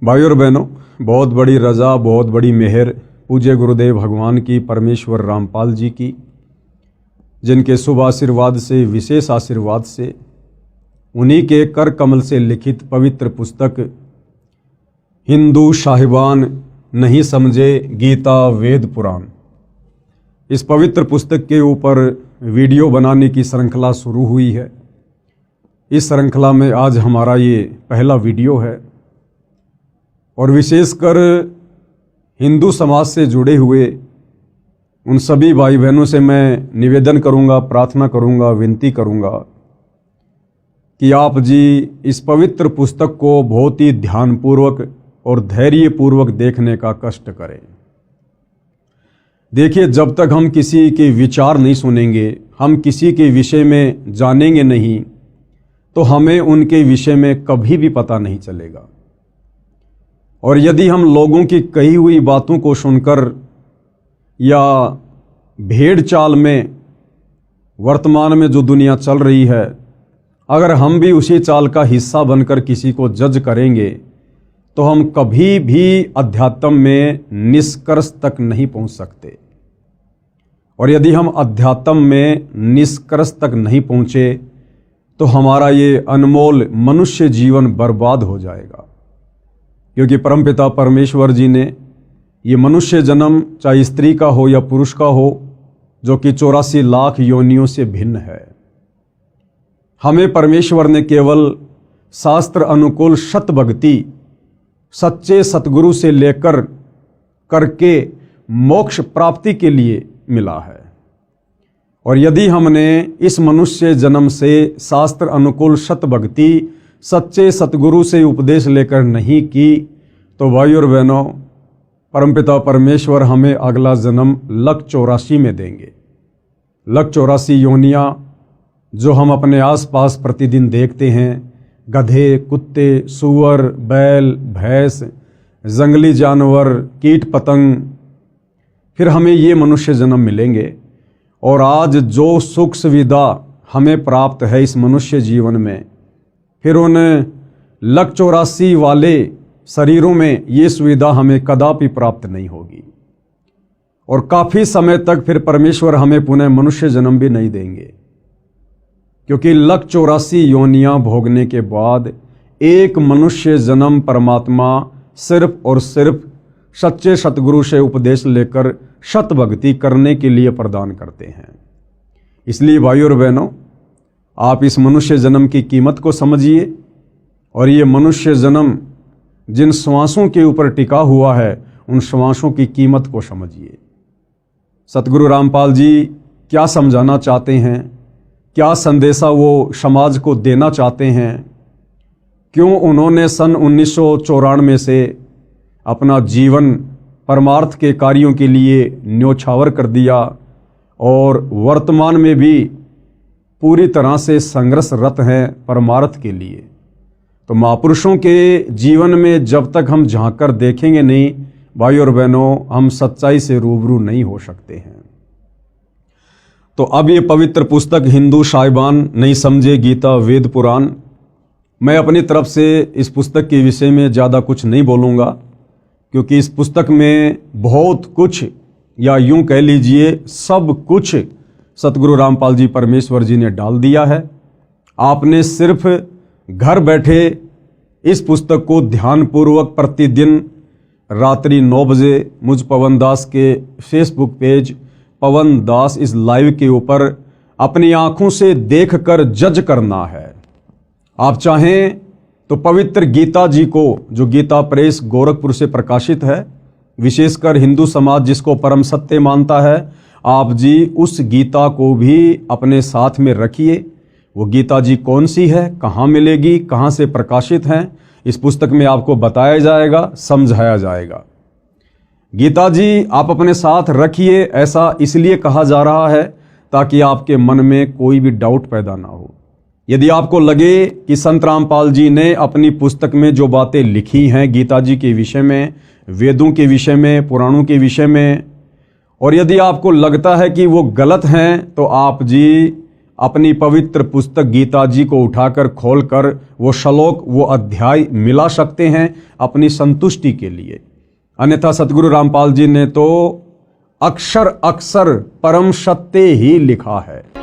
भाइयों और बहनों, बहुत बड़ी रज़ा, बहुत बड़ी मेहर पूज्य गुरुदेव भगवान की, परमेश्वर रामपाल जी की, जिनके शुभ आशीर्वाद से, विशेष आशीर्वाद से, उन्हीं के कर कमल से लिखित पवित्र पुस्तक हिंदू साहिबान नहीं समझे गीता वेद पुराण, इस पवित्र पुस्तक के ऊपर वीडियो बनाने की श्रृंखला शुरू हुई है। इस श्रृंखला में आज हमारा ये पहला वीडियो है और विशेषकर हिंदू समाज से जुड़े हुए उन सभी भाई बहनों से मैं निवेदन करूंगा, प्रार्थना करूंगा, विनती करूंगा कि आप जी इस पवित्र पुस्तक को बहुत ही ध्यानपूर्वक और धैर्यपूर्वक देखने का कष्ट करें। देखिए, जब तक हम किसी के विचार नहीं सुनेंगे, हम किसी के विषय में जानेंगे नहीं, तो हमें उनके विषय में कभी भी पता नहीं चलेगा। और यदि हम लोगों की कही हुई बातों को सुनकर या भेड़ चाल में वर्तमान में जो दुनिया चल रही है, अगर हम भी उसी चाल का हिस्सा बनकर किसी को जज करेंगे तो हम कभी भी अध्यात्म में निष्कर्ष तक नहीं पहुंच सकते। और यदि हम अध्यात्म में निष्कर्ष तक नहीं पहुंचे तो हमारा ये अनमोल मनुष्य जीवन बर्बाद हो जाएगा। क्योंकि परमपिता परमेश्वर जी ने ये मनुष्य जन्म, चाहे स्त्री का हो या पुरुष का हो, जो कि 84 लाख योनियों से भिन्न है, हमें परमेश्वर ने केवल शास्त्र अनुकूल सत भक्ति, सच्चे सतगुरु से लेकर करके मोक्ष प्राप्ति के लिए मिला है। और यदि हमने इस मनुष्य जन्म से शास्त्र अनुकूल सत भक्ति, सच्चे सतगुरु से उपदेश लेकर नहीं की, तो भाइयों और बहनों, परमपिता परमेश्वर हमें अगला जन्म लक 84 में देंगे। लक 84 योनियाँ जो हम अपने आसपास प्रतिदिन देखते हैं, गधे, कुत्ते, सूअर, बैल, भैंस, जंगली जानवर, कीट पतंग, फिर हमें ये मनुष्य जन्म मिलेंगे। और आज जो सुख सुविधा हमें प्राप्त है इस मनुष्य जीवन में, फिर उन लक 84 वाले शरीरों में ये सुविधा हमें कदापि प्राप्त नहीं होगी। और काफ़ी समय तक फिर परमेश्वर हमें पुनः मनुष्य जन्म भी नहीं देंगे, क्योंकि लक 84 योनियाँ भोगने के बाद एक मनुष्य जन्म परमात्मा सिर्फ और सिर्फ सच्चे सतगुरु से उपदेश लेकर सत भक्ति करने के लिए प्रदान करते हैं। इसलिए भाइयों और बहनों, आप इस मनुष्य जन्म की कीमत को समझिए और ये मनुष्य जन्म जिन श्वासों के ऊपर टिका हुआ है, उन श्वासों की कीमत को समझिए। सतगुरु रामपाल जी क्या समझाना चाहते हैं, क्या संदेशा वो समाज को देना चाहते हैं, क्यों उन्होंने सन 1994 से अपना जीवन परमार्थ के कार्यों के लिए न्योछावर कर दिया और वर्तमान में भी पूरी तरह से संघर्षरत हैं परमार्थ के लिए। तो महापुरुषों के जीवन में जब तक हम झांक कर देखेंगे नहीं, भाइयों और बहनों, हम सच्चाई से रूबरू नहीं हो सकते हैं। तो अब ये पवित्र पुस्तक हिंदू साहिबान नहीं समझे गीता वेद पुराण, मैं अपनी तरफ से इस पुस्तक के विषय में ज़्यादा कुछ नहीं बोलूँगा, क्योंकि इस पुस्तक में बहुत कुछ, या यूं कह लीजिए सब कुछ, सतगुरु रामपाल जी परमेश्वर जी ने डाल दिया है। आपने सिर्फ घर बैठे इस पुस्तक को ध्यानपूर्वक प्रतिदिन रात्रि 9 बजे मुझ पवन दास के फेसबुक पेज पवन दास इस लाइव के ऊपर अपनी आंखों से देखकर जज करना है। आप चाहें तो पवित्र गीता जी को, जो गीता प्रेस गोरखपुर से प्रकाशित है, विशेषकर हिंदू समाज जिसको परम सत्य मानता है, आप जी उस गीता को भी अपने साथ में रखिए। वो गीता जी कौन सी है, कहाँ मिलेगी, कहाँ से प्रकाशित हैं, इस पुस्तक में आपको बताया जाएगा, समझाया जाएगा। गीता जी आप अपने साथ रखिए, ऐसा इसलिए कहा जा रहा है ताकि आपके मन में कोई भी डाउट पैदा ना हो। यदि आपको लगे कि संत रामपाल जी ने अपनी पुस्तक में जो बातें लिखी हैं गीता जी के विषय में, वेदों के विषय में, पुराणों के विषय में, और यदि आपको लगता है कि वो गलत हैं, तो आप जी अपनी पवित्र पुस्तक गीता जी को उठाकर खोलकर वो श्लोक वो अध्याय मिला सकते हैं अपनी संतुष्टि के लिए। अन्यथा सतगुरु रामपाल जी ने तो अक्षर अक्षर परम सत्य ही लिखा है।